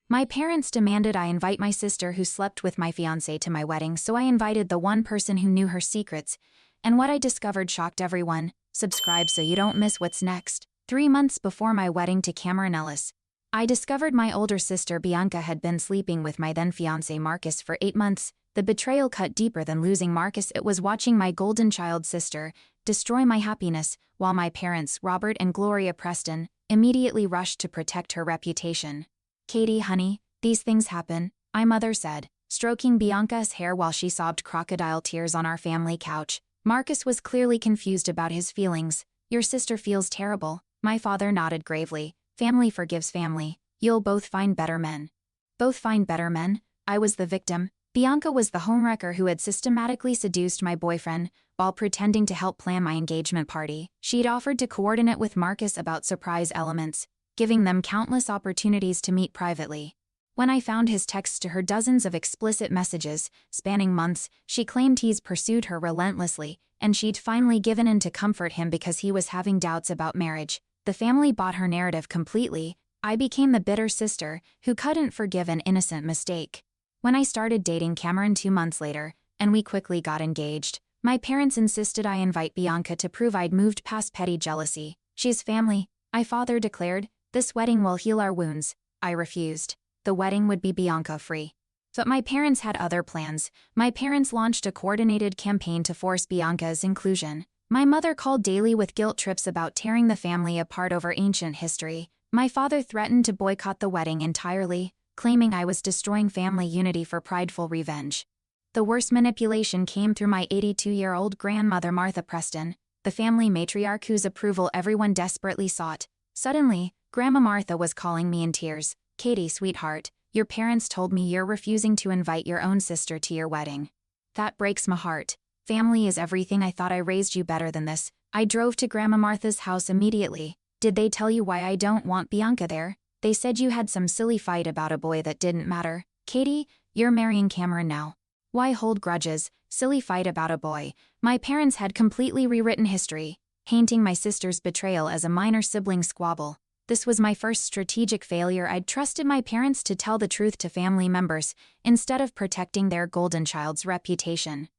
My parents demanded I invite my sister who slept with my fiancé to my wedding, so I invited the one person who knew her secrets, and what I discovered shocked everyone. Subscribe so you don't miss what's next. 3 months before my wedding to Cameron Ellis, I discovered my older sister Bianca had been sleeping with my then fiancé Marcus for 8 months. The betrayal cut deeper than losing Marcus. It was watching my golden child sister destroy my happiness, while my parents, Robert and Gloria Preston, immediately rushed to protect her reputation. "Katie, honey, these things happen," my mother said, stroking Bianca's hair while she sobbed crocodile tears on our family couch. Marcus was clearly confused about his feelings. "Your sister feels terrible," my father nodded gravely. "Family forgives family. You'll both find better men." Both find better men? I was the victim. Bianca was the homewrecker who had systematically seduced my boyfriend while pretending to help plan my engagement party. She'd offered to coordinate with Marcus about surprise elements, giving them countless opportunities to meet privately. When I found his texts to her, dozens of explicit messages, spanning months, she claimed he's pursued her relentlessly, and she'd finally given in to comfort him because he was having doubts about marriage. The family bought her narrative completely. I became the bitter sister who couldn't forgive an innocent mistake. When I started dating Cameron 2 months later, and we quickly got engaged, my parents insisted I invite Bianca to prove I'd moved past petty jealousy. "She's family," my father declared. "This wedding will heal our wounds." I refused. The wedding would be Bianca-free. But my parents had other plans. My parents launched a coordinated campaign to force Bianca's inclusion. My mother called daily with guilt trips about tearing the family apart over ancient history. My father threatened to boycott the wedding entirely, claiming I was destroying family unity for prideful revenge. The worst manipulation came through my 82-year-old grandmother Martha Preston, the family matriarch whose approval everyone desperately sought. Suddenly, Grandma Martha was calling me in tears. "Katie, sweetheart, your parents told me you're refusing to invite your own sister to your wedding. That breaks my heart. Family is everything. I thought I raised you better than this." I drove to Grandma Martha's house immediately. "Did they tell you why I don't want Bianca there?" "They said you had some silly fight about a boy that didn't matter." "Katie, you're marrying Cameron now. Why hold grudges?" "Silly fight about a boy." My parents had completely rewritten history, painting my sister's betrayal as a minor sibling squabble. This was my first strategic failure. I'd trusted my parents to tell the truth to family members, instead of protecting their golden child's reputation.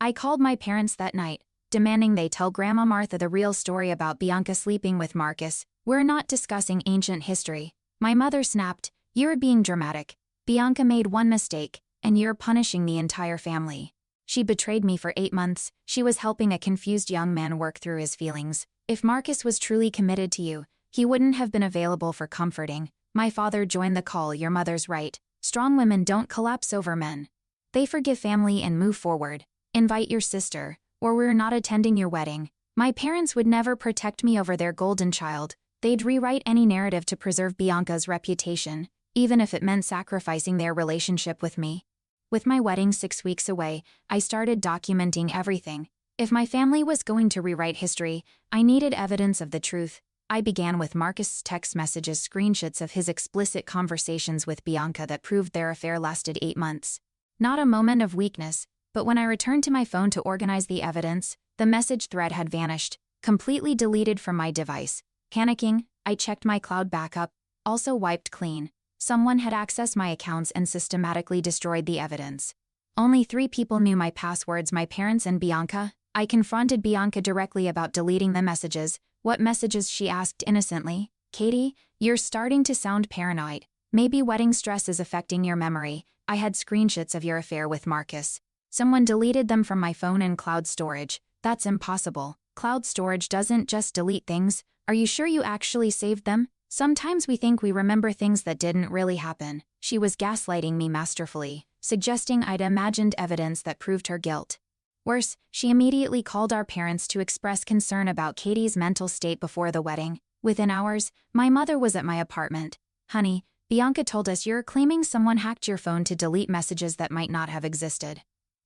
I called my parents that night, demanding they tell Grandma Martha the real story about Bianca sleeping with Marcus. "We're not discussing ancient history." My mother snapped. "You're being dramatic. Bianca made one mistake, and you're punishing the entire family." She betrayed me for 8 months. She was helping a confused young man work through his feelings. "If Marcus was truly committed to you, he wouldn't have been available for comforting." My father joined the call. "Your mother's right. Strong women don't collapse over men. They forgive family and move forward. Invite your sister, or we're not attending your wedding." My parents would never protect me over their golden child. They'd rewrite any narrative to preserve Bianca's reputation, even if it meant sacrificing their relationship with me. With my wedding 6 weeks away, I started documenting everything. If my family was going to rewrite history, I needed evidence of the truth. I began with Marcus' text messages, screenshots of his explicit conversations with Bianca that proved their affair lasted 8 months. Not a moment of weakness, but when I returned to my phone to organize the evidence, the message thread had vanished, completely deleted from my device. Panicking, I checked my cloud backup, also wiped clean. Someone had accessed my accounts and systematically destroyed the evidence. Only 3 people knew my passwords: my parents and Bianca. I confronted Bianca directly about deleting the messages. "What messages?" she asked innocently. "Katie, you're starting to sound paranoid. Maybe wedding stress is affecting your memory. I had screenshots of your affair with Marcus. Someone deleted them from my phone and cloud storage." "That's impossible. Cloud storage doesn't just delete things. Are you sure you actually saved them? Sometimes we think we remember things that didn't really happen." She was gaslighting me masterfully, suggesting I'd imagined evidence that proved her guilt. Worse, she immediately called our parents to express concern about Katie's mental state before the wedding. Within hours, my mother was at my apartment. "Honey, Bianca told us you're claiming someone hacked your phone to delete messages that might not have existed.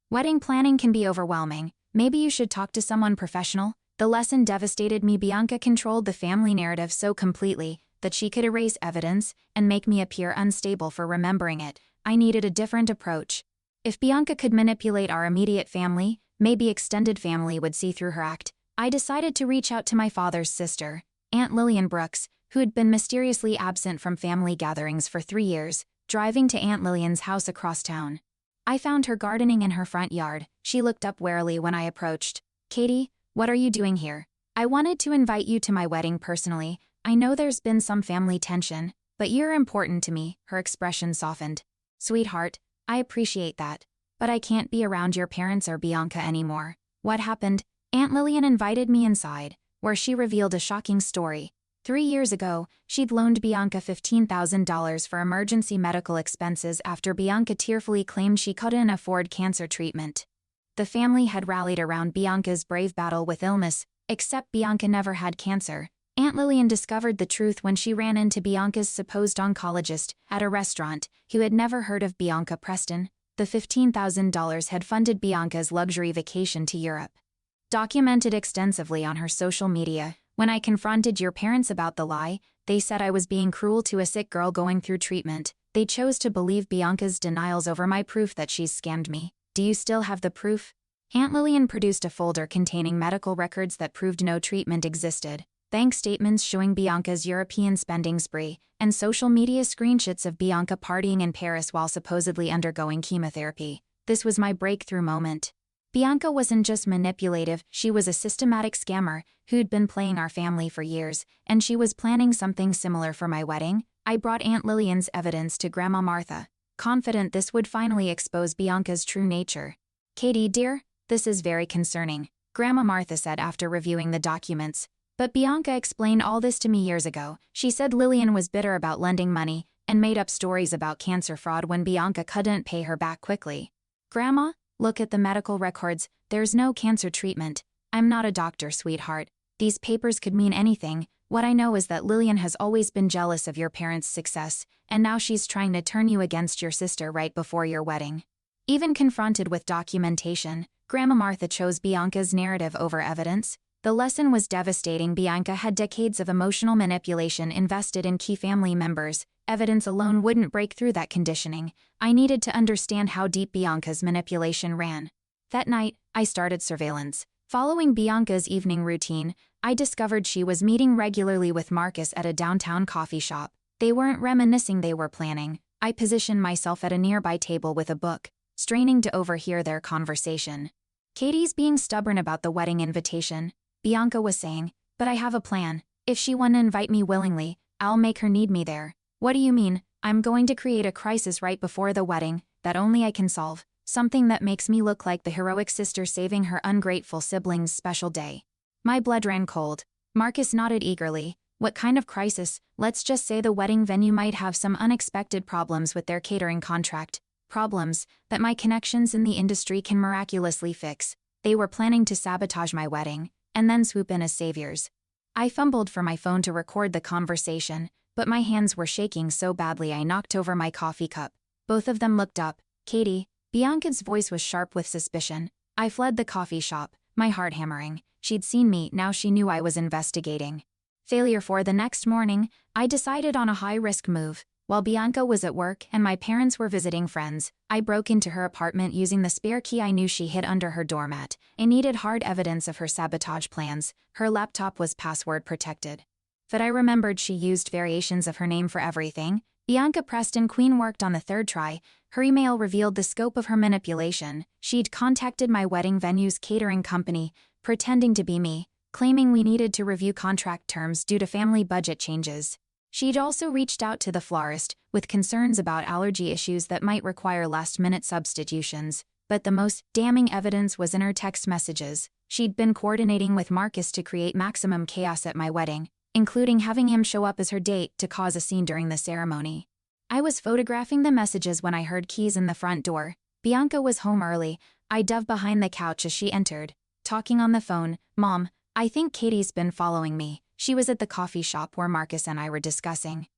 Wedding planning can be overwhelming. Maybe you should talk to someone professional." The lesson devastated me. Bianca controlled the family narrative so completely that she could erase evidence and make me appear unstable for remembering it. I needed a different approach. If Bianca could manipulate our immediate family, maybe extended family would see through her act. I decided to reach out to my father's sister, Aunt Lillian Brooks, who had been mysteriously absent from family gatherings for 3 years. driving to Aunt Lillian's house across town. I found her gardening in her front yard. She looked up warily when I approached. "Katie, what are you doing here? I wanted to invite you to my wedding personally. I know there's been some family tension, but you're important to me." Her expression softened. "Sweetheart, I appreciate that. But I can't be around your parents or Bianca anymore." "What happened?" Aunt Lillian invited me inside, where she revealed a shocking story. 3 years ago, she'd loaned Bianca $15,000 for emergency medical expenses after Bianca tearfully claimed she couldn't afford cancer treatment. The family had rallied around Bianca's brave battle with illness, except Bianca never had cancer. Aunt Lillian discovered the truth when she ran into Bianca's supposed oncologist at a restaurant, who had never heard of Bianca Preston. The $15,000 had funded Bianca's luxury vacation to Europe. Documented extensively on her social media, when I confronted your parents about the lie, they said I was being cruel to a sick girl going through treatment. They chose to believe Bianca's denials over my proof that she's scammed me. Do you still have the proof? Aunt Lillian produced a folder containing medical records that proved no treatment existed, bank statements showing Bianca's European spending spree, and social media screenshots of Bianca partying in Paris while supposedly undergoing chemotherapy. This was my breakthrough moment. Bianca wasn't just manipulative, she was a systematic scammer who'd been playing our family for years, and she was planning something similar for my wedding. I brought Aunt Lillian's evidence to Grandma Martha, confident this would finally expose Bianca's true nature. "Katie, dear, this is very concerning," Grandma Martha said after reviewing the documents. "But Bianca explained all this to me years ago. She said Lillian was bitter about lending money and made up stories about cancer fraud when Bianca couldn't pay her back quickly." "Grandma, look at the medical records. There's no cancer treatment. I'm not a doctor, sweetheart. These papers could mean anything. What I know is that Lillian has always been jealous of your parents' success, and now she's trying to turn you against your sister right before your wedding." Even confronted with documentation, Grandma Martha chose Bianca's narrative over evidence. The lesson was devastating. Bianca had decades of emotional manipulation invested in key family members. Evidence alone wouldn't break through that conditioning. I needed to understand how deep Bianca's manipulation ran. That night, I started surveillance. Following Bianca's evening routine, I discovered she was meeting regularly with Marcus at a downtown coffee shop. They weren't reminiscing, they were planning. I positioned myself at a nearby table with a book, straining to overhear their conversation. "Katie's being stubborn about the wedding invitation," Bianca was saying, "but I have a plan. If she won't invite me willingly, I'll make her need me there." "What do you mean?" "I'm going to create a crisis right before the wedding that only I can solve. Something that makes me look like the heroic sister saving her ungrateful siblings' special day." My blood ran cold. Marcus nodded eagerly. "What kind of crisis?" "Let's just say the wedding venue might have some unexpected problems with their catering contract. Problems that my connections in the industry can miraculously fix. They were planning to sabotage my wedding and then swoop in as saviors." I fumbled for my phone to record the conversation, but my hands were shaking so badly I knocked over my coffee cup. Both of them looked up. "Katie," Bianca's voice was sharp with suspicion. I fled the coffee shop, my heart hammering. She'd seen me, now she knew I was investigating. Failure. For the next morning, I decided on a high-risk move. While Bianca was at work and my parents were visiting friends, I broke into her apartment using the spare key I knew she hid under her doormat. I needed hard evidence of her sabotage plans. Her laptop was password protected. But I remembered she used variations of her name for everything. Bianca Preston Queen worked on the third try. Her email revealed the scope of her manipulation. She'd contacted my wedding venue's catering company, pretending to be me, claiming we needed to review contract terms due to family budget changes. She'd also reached out to the florist with concerns about allergy issues that might require last-minute substitutions. But the most damning evidence was in her text messages. She'd been coordinating with Marcus to create maximum chaos at my wedding, including having him show up as her date to cause a scene during the ceremony. I was photographing the messages when I heard keys in the front door. Bianca was home early. I dove behind the couch as she entered, talking on the phone. "Mom, I think Katie's been following me." She was at the coffee shop where Marcus and I were discussing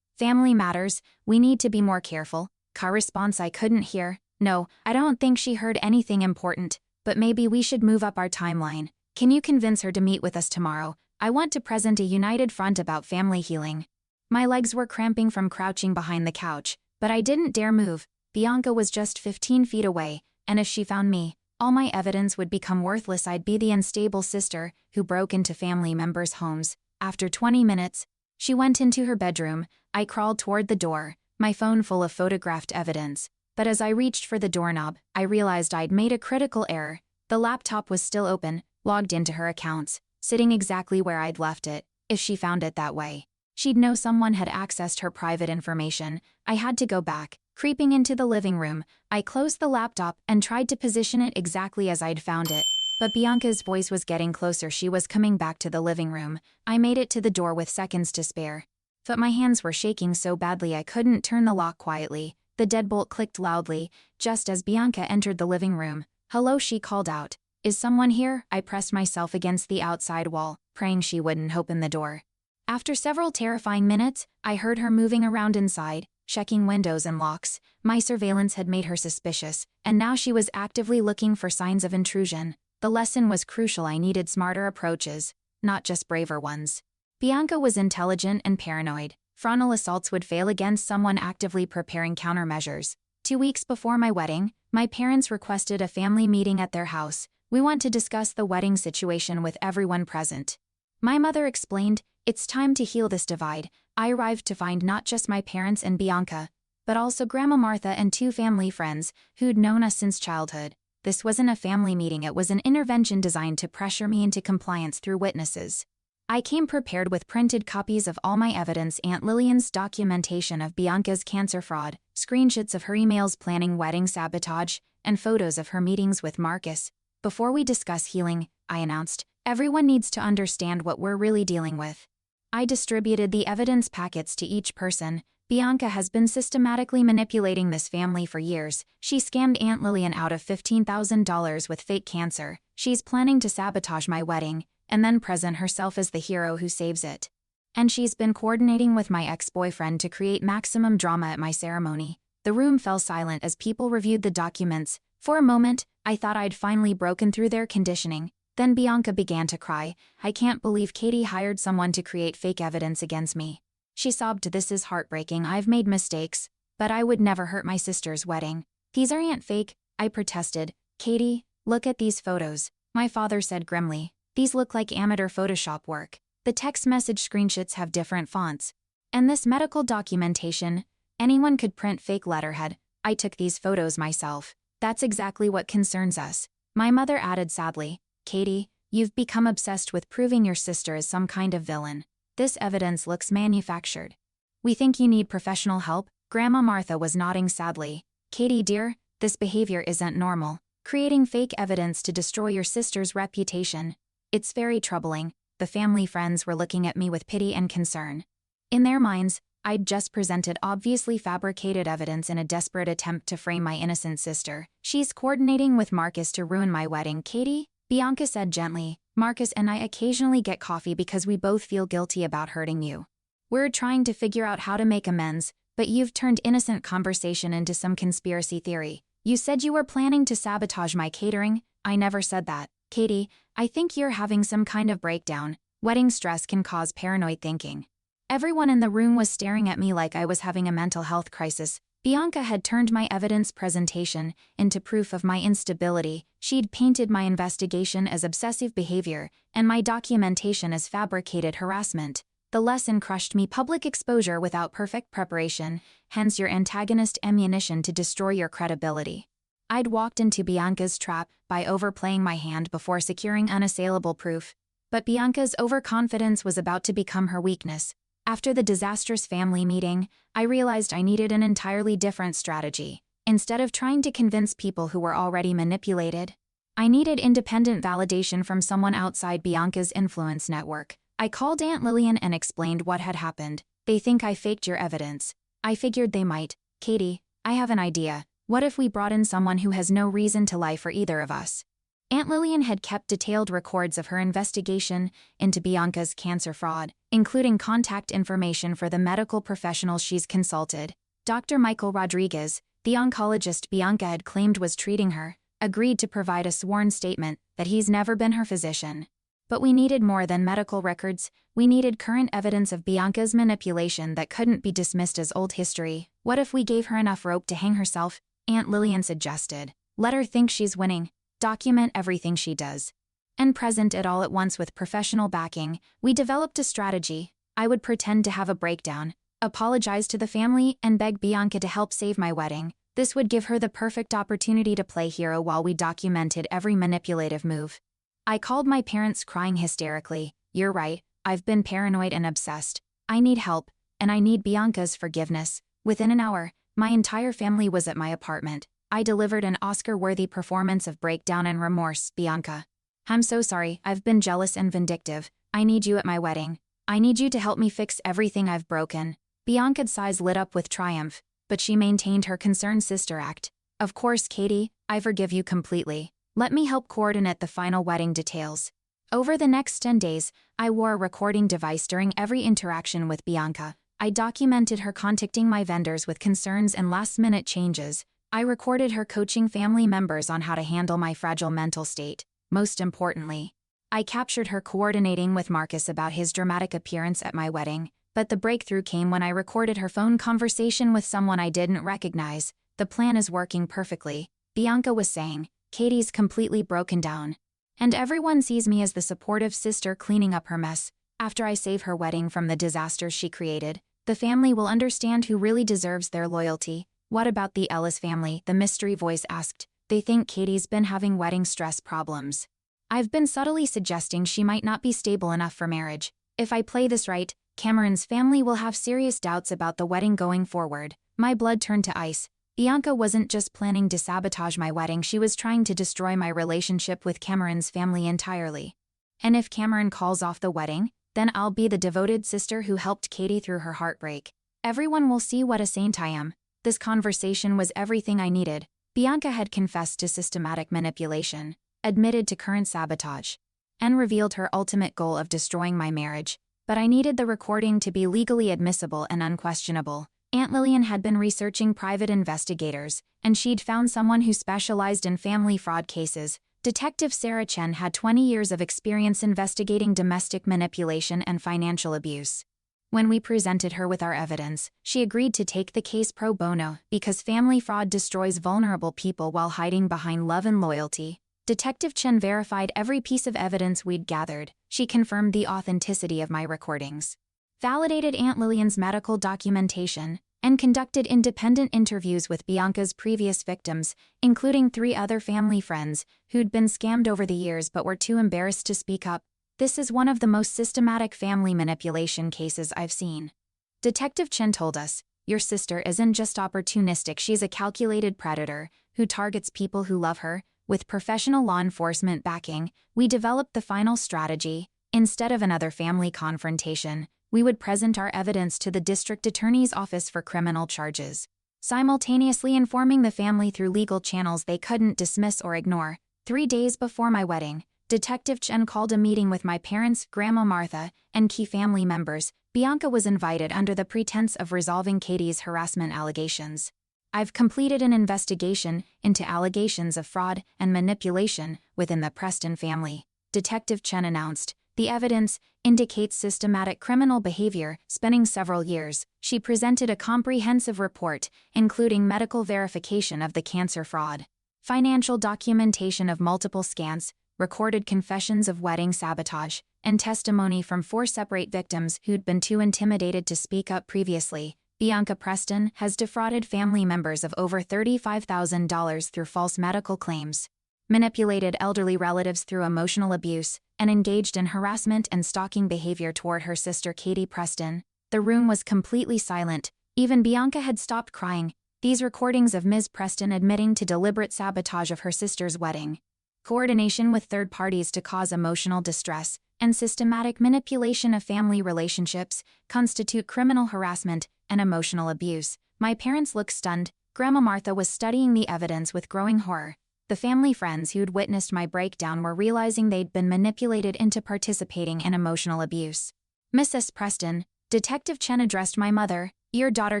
family matters. "We need to be more careful." Car response I couldn't hear. "No, I don't think she heard anything important, but maybe we should move up our timeline. Can you convince her to meet with us tomorrow? I want to present a united front about family healing." My legs were cramping from crouching behind the couch, but I didn't dare move. Bianca was just 15 feet away, and if she found me, all my evidence would become worthless. I'd be the unstable sister who broke into family members' homes. After 20 minutes, she went into her bedroom. I crawled toward the door, my phone full of photographed evidence. But as I reached for the doorknob, I realized I'd made a critical error. The laptop was still open, logged into her accounts, sitting exactly where I'd left it. If she found it that way, she'd know someone had accessed her private information. I had to go back. Creeping into the living room, I closed the laptop and tried to position it exactly as I'd found it. But Bianca's voice was getting closer. She was coming back to the living room. I made it to the door with seconds to spare. But my hands were shaking so badly I couldn't turn the lock quietly. The deadbolt clicked loudly, just as Bianca entered the living room. "Hello," she called out. "Is someone here?" I pressed myself against the outside wall, praying she wouldn't open the door. After several terrifying minutes, I heard her moving around inside, checking windows and locks. My surveillance had made her suspicious, and now she was actively looking for signs of intrusion. The lesson was crucial. I needed smarter approaches, not just braver ones. Bianca was intelligent and paranoid. Frontal assaults would fail against someone actively preparing countermeasures. 2 weeks before my wedding, my parents requested a family meeting at their house. "We want to discuss the wedding situation with everyone present." My mother explained, "It's time to heal this divide." I arrived to find not just my parents and Bianca, but also Grandma Martha and 2 family friends who'd known us since childhood. This wasn't a family meeting, it was an intervention designed to pressure me into compliance through witnesses. I came prepared with printed copies of all my evidence: Aunt Lillian's documentation of Bianca's cancer fraud, screenshots of her emails planning wedding sabotage, and photos of her meetings with Marcus. "Before we discuss healing," I announced, "everyone needs to understand what we're really dealing with." I distributed the evidence packets to each person. "Bianca has been systematically manipulating this family for years. She scammed Aunt Lillian out of $15,000 with fake cancer. She's planning to sabotage my wedding, and then present herself as the hero who saves it. And she's been coordinating with my ex-boyfriend to create maximum drama at my ceremony." The room fell silent as people reviewed the documents. For a moment, I thought I'd finally broken through their conditioning. Then Bianca began to cry. "I can't believe Katie hired someone to create fake evidence against me." She sobbed, "This is heartbreaking. I've made mistakes, but I would never hurt my sister's wedding." "These aren't fake," I protested. "Katie, look at these photos," my father said grimly. "These look like amateur Photoshop work. The text message screenshots have different fonts. And this medical documentation, anyone could print fake letterhead. I took these photos myself. That's exactly what concerns us." My mother added sadly, "Katie, you've become obsessed with proving your sister is some kind of villain. This evidence looks manufactured. We think you need professional help." Grandma Martha was nodding sadly. "Katie dear, this behavior isn't normal. Creating fake evidence to destroy your sister's reputation. It's very troubling." The family friends were looking at me with pity and concern. In their minds, I'd just presented obviously fabricated evidence in a desperate attempt to frame my innocent sister. "She's coordinating with Marcus to ruin my wedding, Katie," Bianca said gently. "Marcus and I occasionally get coffee because we both feel guilty about hurting you. We're trying to figure out how to make amends, but you've turned innocent conversation into some conspiracy theory. You said you were planning to sabotage my catering." "I never said that. Katie, I think you're having some kind of breakdown. Wedding stress can cause paranoid thinking." Everyone in the room was staring at me like I was having a mental health crisis. Bianca had turned my evidence presentation into proof of my instability. She'd painted my investigation as obsessive behavior and my documentation as fabricated harassment. The lesson crushed me: public exposure without perfect preparation, hence your antagonist ammunition to destroy your credibility. I'd walked into Bianca's trap by overplaying my hand before securing unassailable proof. But Bianca's overconfidence was about to become her weakness. After the disastrous family meeting, I realized I needed an entirely different strategy. Instead of trying to convince people who were already manipulated, I needed independent validation from someone outside Bianca's influence network. I called Aunt Lillian and explained what had happened. "They think I faked your evidence." "I figured they might. Katie, I have an idea. What if we brought in someone who has no reason to lie for either of us?" Aunt Lillian had kept detailed records of her investigation into Bianca's cancer fraud, including contact information for the medical professionals she's consulted. Dr. Michael Rodriguez, the oncologist Bianca had claimed was treating her, agreed to provide a sworn statement that he's never been her physician. But we needed more than medical records. We needed current evidence of Bianca's manipulation that couldn't be dismissed as old history. "What if we gave her enough rope to hang herself?" Aunt Lillian suggested. "Let her think she's winning. Document everything she does. And present it all at once with professional backing." We developed a strategy. I would pretend to have a breakdown, apologize to the family, and beg Bianca to help save my wedding. This would give her the perfect opportunity to play hero while we documented every manipulative move. I called my parents crying hysterically. "You're right, I've been paranoid and obsessed. I need help, and I need Bianca's forgiveness." Within an hour, my entire family was at my apartment. I delivered an Oscar-worthy performance of breakdown and remorse. "Bianca, I'm so sorry, I've been jealous and vindictive. I need you at my wedding. I need you to help me fix everything I've broken." Bianca's eyes lit up with triumph, but she maintained her concerned sister act. "Of course, Katie, I forgive you completely. Let me help coordinate the final wedding details." Over the next 10 days, I wore a recording device during every interaction with Bianca. I documented her contacting my vendors with concerns and last-minute changes. I recorded her coaching family members on how to handle my fragile mental state. Most importantly, I captured her coordinating with Marcus about his dramatic appearance at my wedding. But the breakthrough came when I recorded her phone conversation with someone I didn't recognize. "The plan is working perfectly," Bianca was saying. "Katie's completely broken down. And everyone sees me as the supportive sister cleaning up her mess. After I save her wedding from the disasters she created, the family will understand who really deserves their loyalty." "What about the Ellis family?" the mystery voice asked. "They think Katie's been having wedding stress problems. I've been subtly suggesting she might not be stable enough for marriage. If I play this right, Cameron's family will have serious doubts about the wedding going forward." My blood turned to ice. Bianca wasn't just planning to sabotage my wedding, she was trying to destroy my relationship with Cameron's family entirely. And if Cameron calls off the wedding, then I'll be the devoted sister who helped Katie through her heartbreak. Everyone will see what a saint I am. This conversation was everything I needed. Bianca had confessed to systematic manipulation, admitted to current sabotage, and revealed her ultimate goal of destroying my marriage. But I needed the recording to be legally admissible and unquestionable. Aunt Lillian had been researching private investigators, and she'd found someone who specialized in family fraud cases. Detective Sarah Chen had 20 years of experience investigating domestic manipulation and financial abuse. When we presented her with our evidence, she agreed to take the case pro bono because family fraud destroys vulnerable people while hiding behind love and loyalty. Detective Chen verified every piece of evidence we'd gathered. She confirmed the authenticity of my recordings, validated Aunt Lillian's medical documentation, and conducted independent interviews with Bianca's previous victims, including 3 other family friends who'd been scammed over the years but were too embarrassed to speak up. "This is one of the most systematic family manipulation cases I've seen," Detective Chen told us. "Your sister isn't just opportunistic, she's a calculated predator who targets people who love her." With professional law enforcement backing, we developed the final strategy. Instead of another family confrontation, we would present our evidence to the district attorney's office for criminal charges, simultaneously informing the family through legal channels they couldn't dismiss or ignore. 3 days before my wedding, Detective Chen called a meeting with my parents, Grandma Martha, and key family members. Bianca was invited under the pretense of resolving Katie's harassment allegations. "I've completed an investigation into allegations of fraud and manipulation within the Preston family," Detective Chen announced. "The evidence indicates systematic criminal behavior spanning several years." She presented a comprehensive report, including medical verification of the cancer fraud, financial documentation of multiple scams, recorded confessions of wedding sabotage, and testimony from 4 separate victims who'd been too intimidated to speak up previously. Bianca Preston has defrauded family members of over $35,000 through false medical claims, manipulated elderly relatives through emotional abuse, and engaged in harassment and stalking behavior toward her sister Katie Preston. The room was completely silent. Even Bianca had stopped crying. These recordings of Ms. Preston admitting to deliberate sabotage of her sister's wedding, coordination with third parties to cause emotional distress, and systematic manipulation of family relationships constitute criminal harassment and emotional abuse. My parents looked stunned. Grandma Martha was studying the evidence with growing horror. The family friends who'd witnessed my breakdown were realizing they'd been manipulated into participating in emotional abuse. "Mrs. Preston," Detective Chen addressed my mother, "your daughter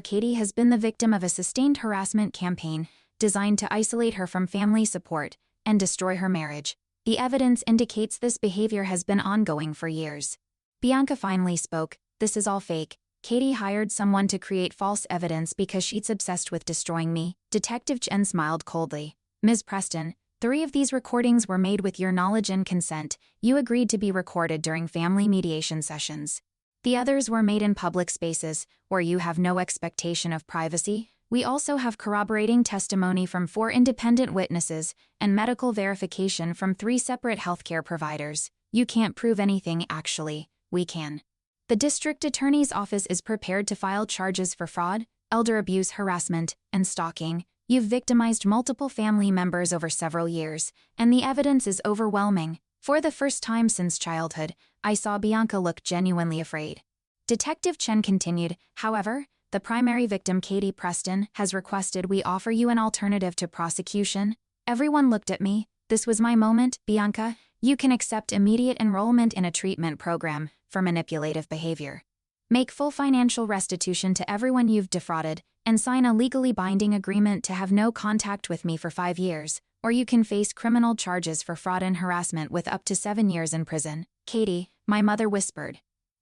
Katie has been the victim of a sustained harassment campaign designed to isolate her from family support and destroy her marriage. The evidence indicates this behavior has been ongoing for years." Bianca finally spoke. "This is all fake. Katie hired someone to create false evidence because she's obsessed with destroying me." Detective Chen smiled coldly. "Ms. Preston, 3 of these recordings were made with your knowledge and consent. You agreed to be recorded during family mediation sessions. The others were made in public spaces, where you have no expectation of privacy. We also have corroborating testimony from 4 independent witnesses and medical verification from 3 separate healthcare providers. You can't prove anything actually, we can. The district attorney's office is prepared to file charges for fraud, elder abuse, harassment, and stalking. You've victimized multiple family members over several years, and the evidence is overwhelming. For the first time since childhood, I saw Bianca look genuinely afraid. Detective Chen continued, however, the primary victim, Katie Preston, has requested we offer you an alternative to prosecution. Everyone looked at me. This was my moment. Bianca, you can accept immediate enrollment in a treatment program for manipulative behavior. Make full financial restitution to everyone you've defrauded, and sign a legally binding agreement to have no contact with me for 5 years, or you can face criminal charges for fraud and harassment with up to 7 years in prison. Katie, my mother whispered.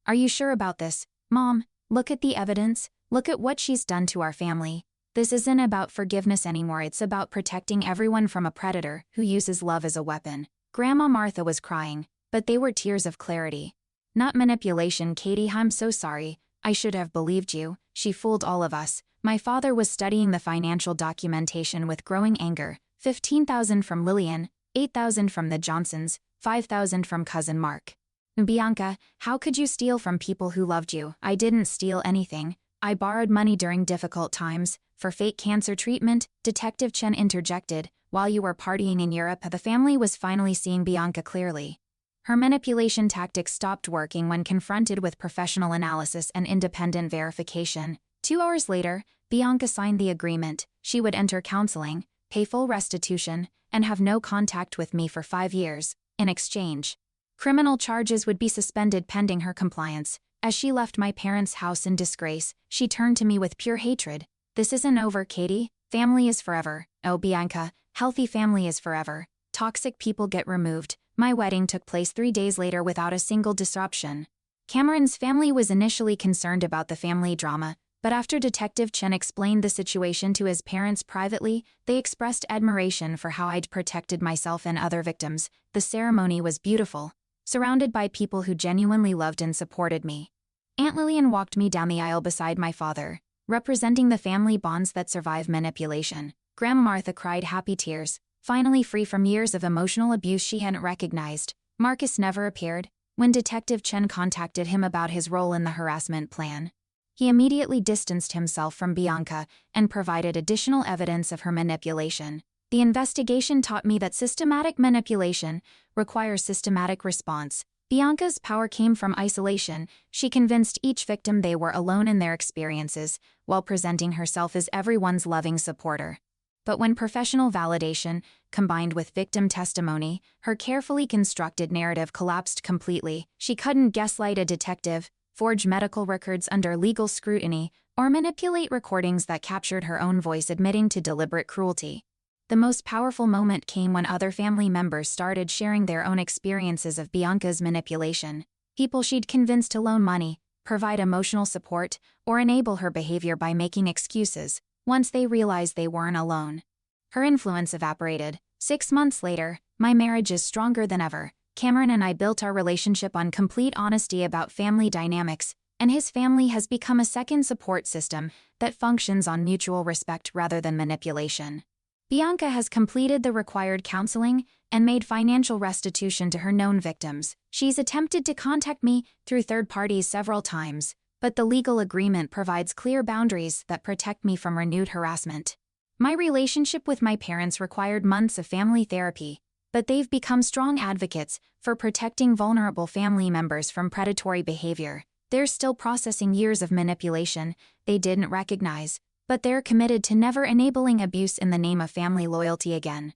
Are you sure about this? Mom, look at the evidence. Look at what she's done to our family. This isn't about forgiveness anymore, it's about protecting everyone from a predator who uses love as a weapon. Grandma Martha was crying, but they were tears of clarity. Not manipulation. Katie, I'm so sorry. I should have believed you. She fooled all of us. My father was studying the financial documentation with growing anger. 15,000 from Lillian, 8,000 from the Johnsons, 5,000 from cousin Mark. Bianca, how could you steal from people who loved you? I didn't steal anything. I borrowed money during difficult times, for fake cancer treatment. Detective Chen interjected. While you were partying in Europe, the family was finally seeing Bianca clearly. Her manipulation tactics stopped working when confronted with professional analysis and independent verification. 2 hours later, Bianca signed the agreement. She would enter counseling, pay full restitution, and have no contact with me for 5 years. In exchange, criminal charges would be suspended pending her compliance. As she left my parents' house in disgrace, she turned to me with pure hatred. This isn't over, Katie. Family is forever. Oh, Bianca, healthy family is forever. Toxic people get removed. My wedding took place 3 days later without a single disruption. Cameron's family was initially concerned about the family drama, but after Detective Chen explained the situation to his parents privately, they expressed admiration for how I'd protected myself and other victims. The ceremony was beautiful, surrounded by people who genuinely loved and supported me. Aunt Lillian walked me down the aisle beside my father, representing the family bonds that survive manipulation. Grandma Martha cried happy tears, finally free from years of emotional abuse she hadn't recognized. Marcus never appeared. When Detective Chen contacted him about his role in the harassment plan, he immediately distanced himself from Bianca and provided additional evidence of her manipulation. The investigation taught me that systematic manipulation requires systematic response. Bianca's power came from isolation. She convinced each victim they were alone in their experiences, while presenting herself as everyone's loving supporter. But when professional validation, combined with victim testimony, her carefully constructed narrative collapsed completely. She couldn't gaslight a detective, forge medical records under legal scrutiny, or manipulate recordings that captured her own voice admitting to deliberate cruelty. The most powerful moment came when other family members started sharing their own experiences of Bianca's manipulation. People she'd convinced to loan money, provide emotional support, or enable her behavior by making excuses. Once they realized they weren't alone, her influence evaporated. 6 months later, my marriage is stronger than ever. Cameron and I built our relationship on complete honesty about family dynamics, and his family has become a second support system that functions on mutual respect rather than manipulation. Bianca has completed the required counseling and made financial restitution to her known victims. She's attempted to contact me through third parties several times, but the legal agreement provides clear boundaries that protect me from renewed harassment. My relationship with my parents required months of family therapy, but they've become strong advocates for protecting vulnerable family members from predatory behavior. They're still processing years of manipulation they didn't recognize, but they're committed to never enabling abuse in the name of family loyalty again.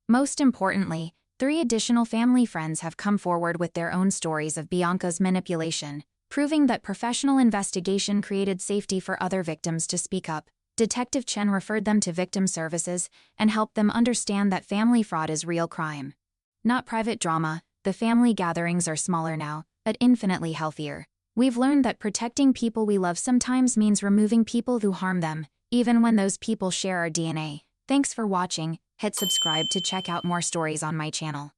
Most importantly, 3 additional family friends have come forward with their own stories of Bianca's manipulation, proving that professional investigation created safety for other victims to speak up. Detective Chen referred them to victim services and helped them understand that family fraud is real crime, not private drama. The family gatherings are smaller now, but infinitely healthier. We've learned that protecting people we love sometimes means removing people who harm them, even when those people share our DNA. Thanks for watching. Hit subscribe to check out more stories on my channel.